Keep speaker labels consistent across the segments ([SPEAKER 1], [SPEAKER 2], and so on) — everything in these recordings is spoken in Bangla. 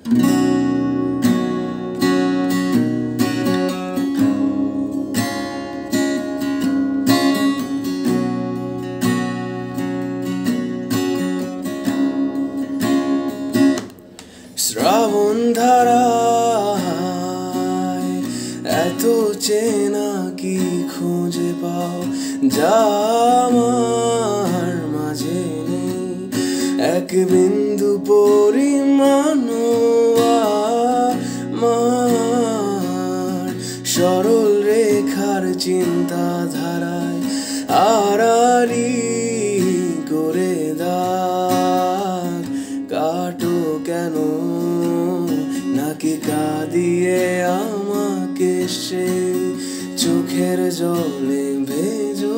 [SPEAKER 1] শ্রাবণ ধারায় এত চেনা কি খুঁজে পাও যা আমার মাঝে নেই, এক বিন্দু পরিমাণ আমার সরল রেখার চিন্তাধারায় আড়াআড়ি করে দাগ কাটো কেন, নাকি কাঁদিয়ে আমাকে সেই চোখের জলে ভেজো,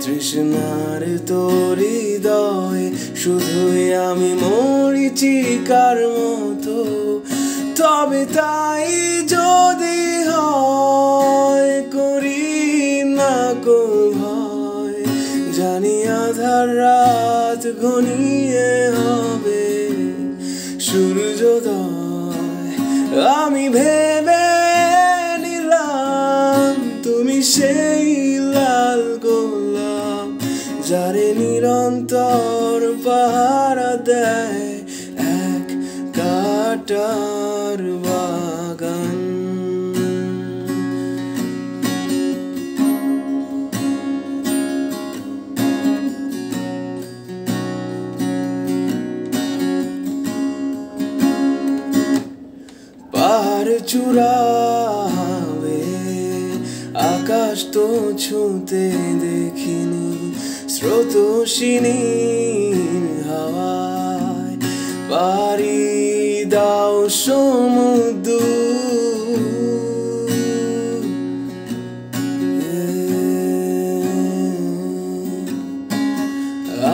[SPEAKER 1] তৃষ্ণার তোর হৃদয়ে শুধুই আমি মরীচিকার মতো। তবে তাই যদি হয় করি না কো ভয়, জানি আধার রাত ঘনিয়ে হবে সূর্যোদয়। আমি ভেবে নিলাম তুমি সেই লাল গোলাপ, যারে নিরন্তর পাহারা দেয় এক কাঁটার বাগান। পাহাড় চূড়াবে আকাশ তো ছুঁতে দেখিনি, স্রোতস্বিনী হাওয়ায় পাড়ি দাও সমুদ্র।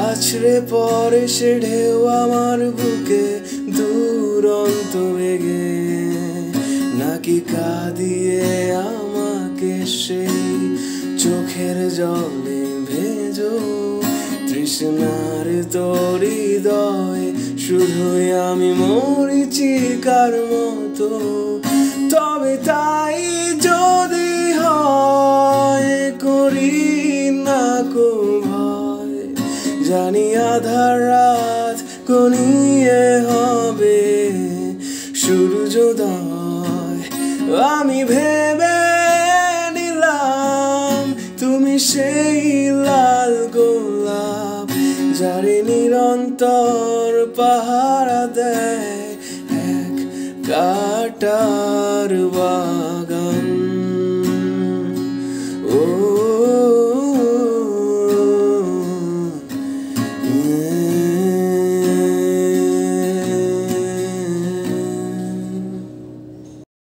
[SPEAKER 1] আছড়ে পড়ে সে ঢেউ আমার বুকে দুরন্ত বেগে, নাকি কাঁদিয়ে আমাকে সেই চোখের জলে ভেজো, তৃষ্ণার তোর হৃদয়ে শুধুই আমি মরীচিকার মতো। তবে তাই যদি হয় করি না কো ভয়, জানি আধার রাত ঘনিয়ে হবে সূর্যোদয়। আমি ভেবে নিলাম তুমি সেই লাল গোলাপ, যারে নিরন্তর পাহারা দেয় এক কাঁটার বাগান।